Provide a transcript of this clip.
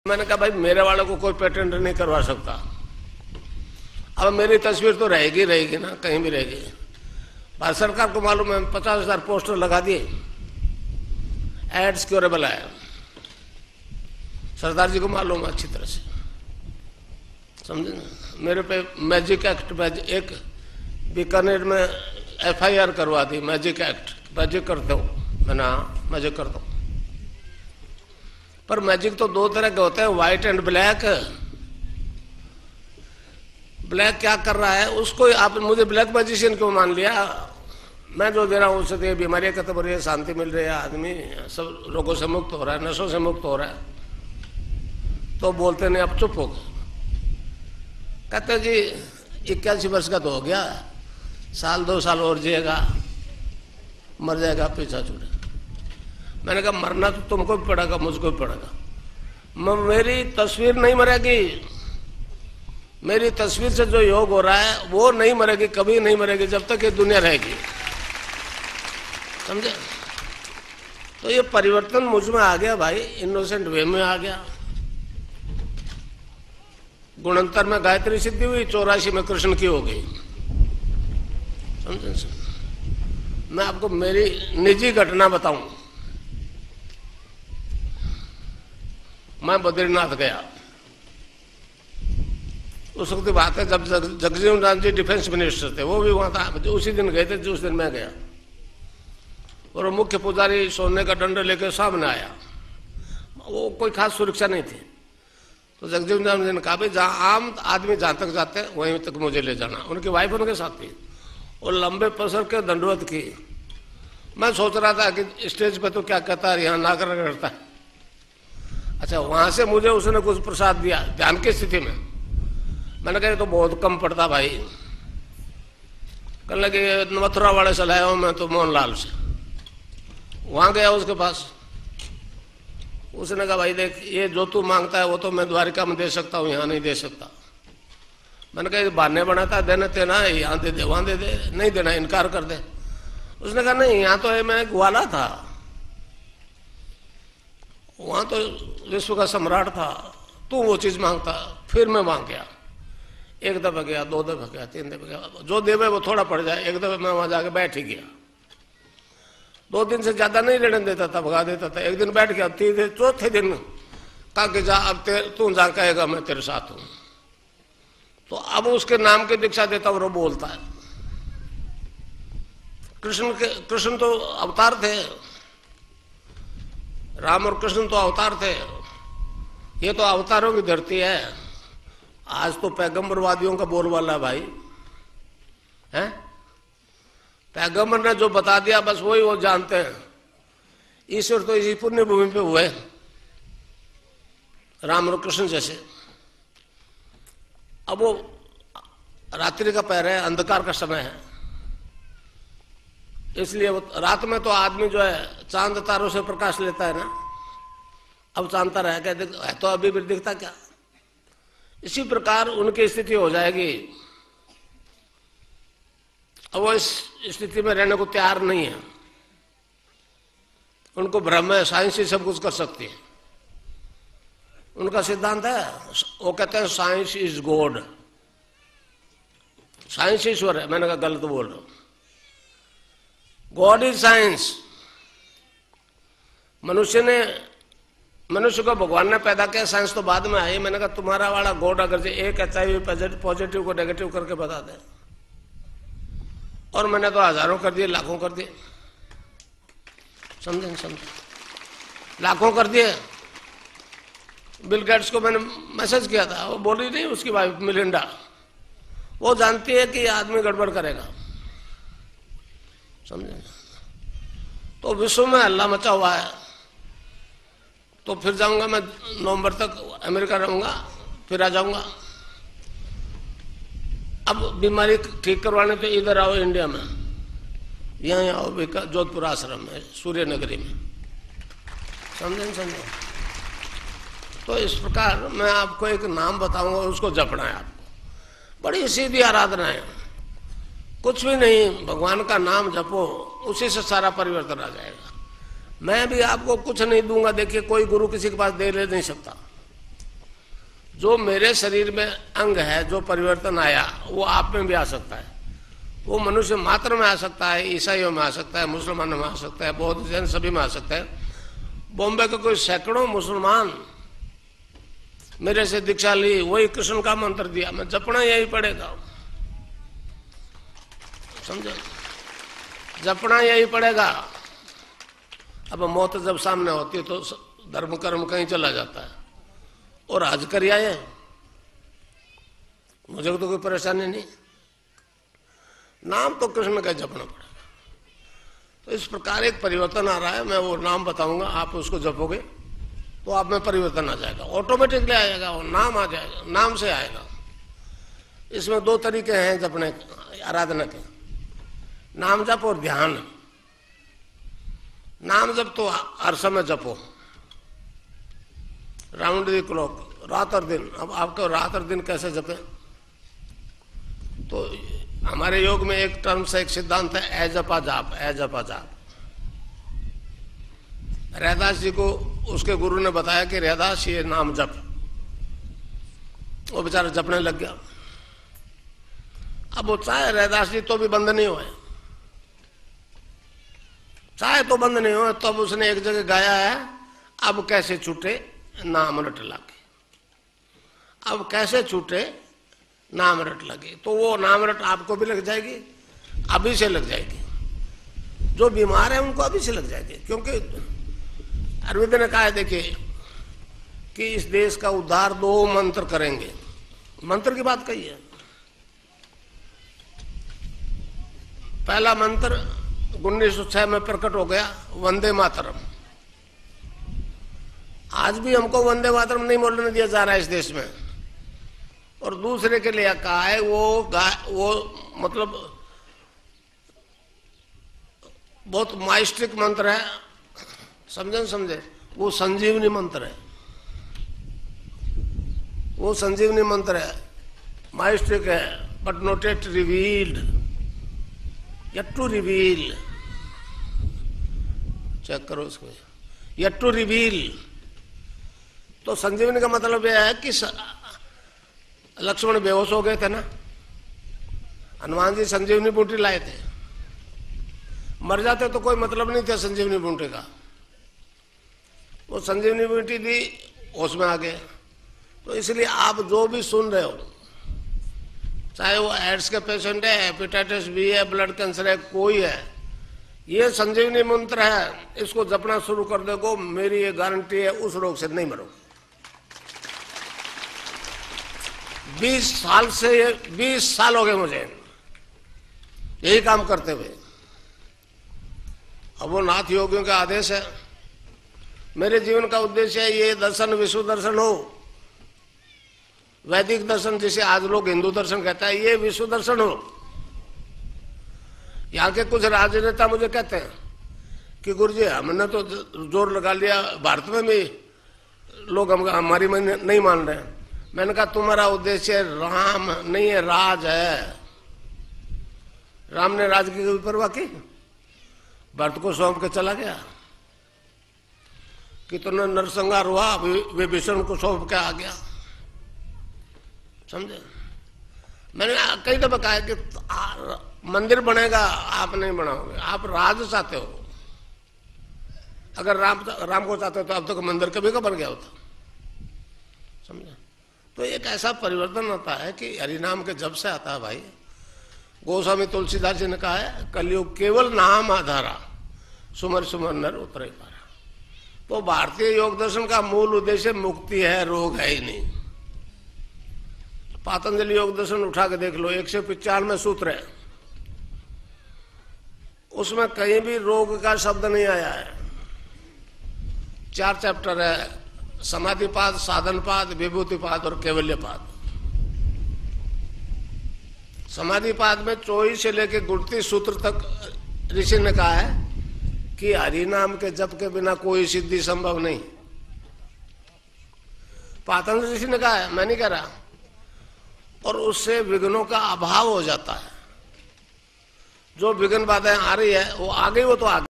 मैंने कहा भाई मेरे वाले को कोई पेटेंट नहीं करवा सकता। अब मेरी तस्वीर तो रहेगी रहेगी ना, कहीं भी रहेगी। भारत सरकार को मालूम है 50,000 पोस्टर लगा दिए, एड सिक्योरेबल है, सरदार जी को मालूम है अच्छी तरह से, समझे ना। मेरे पे मैजिक एक्ट एक बीकानेर में FIR करवा दी, मैजिक एक्ट, मैजिक करते हो, मैंने हाँ मैजिक करता हूँ। पर मैजिक तो दो तरह के होते हैं, व्हाइट एंड ब्लैक। ब्लैक क्या कर रहा है उसको आप मुझे ब्लैक मैजिशियन क्यों मान लिया? मैं जो दे रहा हूँ उससे बीमारियां खत्म हो रही है, शांति मिल रही है, आदमी सब रोगों से मुक्त हो रहा है, नशों से मुक्त हो रहा है। तो बोलते नहीं, अब चुप हो गए। कहते जी 81 वर्ष का तो हो गया, साल 2 साल और जिएगा, मर जाएगा, पीछा छूटे। मैंने कहा मरना तो तुमको भी पड़ेगा, मुझको भी पड़ेगा। मेरी तस्वीर नहीं मरेगी, मेरी तस्वीर से जो योग हो रहा है वो नहीं मरेगी, कभी नहीं मरेगी जब तक ये दुनिया रहेगी, समझे। तो ये परिवर्तन मुझ में आ गया भाई, इनोसेंट वे में आ गया। गुणंतर में गायत्री सिद्धि हुई, 84 में कृष्ण की हो गई, समझे। मैं आपको मेरी निजी घटना बताऊं। मैं बद्रीनाथ गया, उस वक्त की बात है जब जगजीवन राम जी डिफेंस मिनिस्टर थे, वो भी वहां था, उसी दिन गए थे जिस दिन मैं गया। और मुख्य पुजारी सोने का दंड लेकर सामने आया, वो कोई खास सुरक्षा नहीं थी। तो जगजीवन राम जी ने कहा भाई जहां आम आदमी जहां तक जाते हैं वहीं तक मुझे ले जाना। उनकी वाइफ उनके साथ थी, और लंबे पसर के दंडवत की। मैं सोच रहा था कि स्टेज पे तो क्या कहता है, यहाँ नागर करता है। अच्छा, वहां से मुझे उसने कुछ प्रसाद दिया ध्यान की स्थिति में। मैंने कहा तो बहुत कम पड़ता भाई। कहने लगे मथुरा वाले से लाया हूं मैं तो मोहनलाल से। वहां गया उसके पास, उसने कहा भाई देख ये जो तू मांगता है वो तो मैं द्वारिका में दे सकता हूँ, यहाँ नहीं दे सकता। मैंने कहा बहाने बनाता है, देना तेना है, यहाँ दे दे, वहां दे दे, नहीं देना इनकार कर दे। उसने कहा नहीं यहाँ तो है, मैं ग्वाला था, वहां तो विश्व का सम्राट था, तू वो चीज मांगता। फिर मैं वहां गया, एक दफा गया, 2 दफा गया, 3 दफा गया, जो देवे वो थोड़ा पड़ जाए। एक दफा मैं वहां जाके बैठ ही गया, 2 दिन से ज्यादा नहीं लेने देता था, भगा देता था। एक दिन बैठ गया, 4थे दिन कहा कि जा अब तू जा कहेगा मैं तेरे साथ हूं। तो अब उसके नाम की दीक्षा देता और वो बोलता है। कृष्ण तो अवतार थे, राम और कृष्ण तो अवतार थे। ये तो अवतारों की धरती है। आज तो पैगंबरवादियों का बोलबाला है भाई, है। पैगंबर ने जो बता दिया बस वही वो जानते हैं। ईश्वर तो इसी पुण्य भूमि पे हुए, राम और कृष्ण जैसे। अब वो रात्रि का पहर है, अंधकार का समय है, इसलिए वो रात में तो आदमी जो है चांद तारों से प्रकाश लेता है ना। अब चांद तारा है क्या, तो अभी भी दिखता क्या। इसी प्रकार उनकी स्थिति हो जाएगी। अब वो इस स्थिति में रहने को तैयार नहीं है। उनको भ्रम है साइंस ही सब कुछ कर सकती है। उनका सिद्धांत है, वो कहते हैं साइंस इज गॉड, साइंस ईश्वर है। मैंने कहा गलत बोल रहा हूं, गॉड इज साइंस। मनुष्य को भगवान ने पैदा किया, साइंस तो बाद में आई। मैंने कहा तुम्हारा वाला गॉड अगर एक HIV पॉजिटिव को नेगेटिव करके बता दे, और मैंने तो हजारों कर दिए, लाखों कर दिए, समझे, लाखों कर दिए। बिल गेट्स को मैंने मैसेज किया था, वो बोली नहीं, उसकी वाइफ मिलिंडा, वो जानती है कि आदमी गड़बड़ करेगा, समझे। तो विश्व में हल्ला मचा हुआ है। तो फिर जाऊंगा मैं नवंबर तक, अमेरिका रहूंगा, फिर आ जाऊंगा। अब बीमारी ठीक करवाने तो इधर आओ इंडिया में, यहाँ आओ जोधपुर आश्रम में, सूर्य नगरी में, समझे। तो इस प्रकार मैं आपको एक नाम बताऊंगा, उसको जपना है आपको। बड़ी सीधी आराधना है, कुछ भी नहीं, भगवान का नाम जपो, उसी से सारा परिवर्तन आ जाएगा। मैं भी आपको कुछ नहीं दूंगा। देखिए कोई गुरु किसी के पास दे ले नहीं सकता, जो मेरे शरीर में अंग है, जो परिवर्तन आया, वो आप में भी आ सकता है। वो मनुष्य मात्र में आ सकता है, ईसाइयों में आ सकता है, मुसलमानों में आ सकता है, बौद्ध जैन सभी में आ सकता है। बॉम्बे के कोई सैकड़ों मुसलमान मेरे से दीक्षा ली, वही कृष्ण का मंत्र दिया, मैं जपना यही पड़ेगा, समझे, जपना यही पड़ेगा। अब मौत जब सामने होती है तो धर्म कर्म कहीं चला जाता है, और आज कर आए, मुझे तो कोई परेशानी नहीं, नाम तो कृष्ण का जपना पड़ेगा। तो इस प्रकार एक परिवर्तन आ रहा है, मैं वो नाम बताऊंगा, आप उसको जपोगे तो आप में परिवर्तन आ जाएगा, ऑटोमेटिकली आएगा, वो नाम आ जाएगा, नाम से आएगा। इसमें दो तरीके हैं जपने आराधना के, नाम जप और ध्यान। नाम जप तो हर समय जपो, राउंड द क्लॉक, रात और दिन। अब आपको रात और दिन कैसे जपे? तो हमारे योग में एक टर्म से एक सिद्धांत है, ए जपा जाप, ए जपा जाप। रैदास जी को उसके गुरु ने बताया कि रैदास ये नाम जप, वो बेचारा जपने लग गया। अब वो चाहे रैदास जी तो भी बंद नहीं हुए, चाहे तो बंद नहीं हुए, तब उसने एक जगह गाया है, अब कैसे छूटे नाम रट लागे, अब कैसे छूटे नाम रट लगे। तो वो नाम रट आपको भी लग जाएगी, अभी से लग जाएगी, जो बीमार है उनको अभी से लग जाएगी। क्योंकि अरविंद ने कहा है, देखिए, कि इस देश का उद्धार 2 मंत्र करेंगे, मंत्र की बात कही है। पहला मंत्र 1906 में प्रकट हो गया, वंदे मातरम। आज भी हमको वंदे मातरम नहीं बोलने दिया जा रहा है इस देश में, और दूसरे के लिए कहा है वो मतलब बहुत माइस्टिक मंत्र है, समझे, वो संजीवनी मंत्र है, वो संजीवनी मंत्र है, माइस्टिक है, but not yet revealed, yet to reveal. Check करो इसको, येट टू रिवील। तो संजीवनी का मतलब यह है कि लक्ष्मण बेहोश हो गए थे ना, हनुमान जी संजीवनी बूटी लाए थे, मर जाते तो कोई मतलब नहीं था संजीवनी बूटी का, वो संजीवनी बूटी दी, होश में आ गए। तो इसलिए आप जो भी सुन रहे हो, चाहे वो एड्स के पेशेंट है, हेपेटाइटिस बी है, ब्लड कैंसर है, कोई है, ये संजीवनी मंत्र है, इसको जपना शुरू कर देखो, मेरी ये गारंटी है, उस रोग से नहीं मरोगे। 20 साल हो गए मुझे यही काम करते हुए। अब वो नाथ योगियों का आदेश है, मेरे जीवन का उद्देश्य है ये दर्शन विश्व दर्शन हो, वैदिक दर्शन जिसे आज लोग हिंदू दर्शन कहता है, ये विश्व दर्शन हो। यहाँ के कुछ राजनेता मुझे कहते हैं कि गुरुजी हमने तो जोर लगा लिया, भारत में भी लोग हमारी नहीं मान रहे हैं। मैंने कहा तुम्हारा उद्देश्य राम नहीं है, राज है। राम ने राज की परवाह की, भरत को सौंप के चला गया, कितना नरसंहार हुआ, विभीषण को सौंप के आ गया, समझे। मैंने कई दफा कहा कि मंदिर बनेगा, आप नहीं बनाओगे, आप राज चाहते हो। अगर राम को चाहते हो तो अब तक मंदिर कभी का बन गया होता, समझे। तो एक ऐसा परिवर्तन होता है कि हरिनाम के जब से आता है भाई। गोस्वामी तुलसीदास जी ने कहा है, कलयुग केवल नाम आधारा, सुमर सुमर नर उतरे पारा। तो भारतीय योग दर्शन का मूल उद्देश्य मुक्ति है, रोग है ही नहीं। पातंजलि योग दर्शन उठा के देख लो, 195 सूत्र है, उसमें कहीं भी रोग का शब्द नहीं आया है। 4 चैप्टर है, समाधिपाद, साधनपाद, विभूतिपाद और कैवल्यपाद। समाधिपाद में 24 से लेकर 29 सूत्र तक ऋषि ने कहा है कि हरिनाम के जप के बिना कोई सिद्धि संभव नहीं। पातंजलि ऋषि ने कहा है, मैं नहीं कह रहा। और उससे विघ्नों का अभाव हो जाता है। जो विघ्न बाधाएं आ रही है वो आ गई, वो तो आ गई।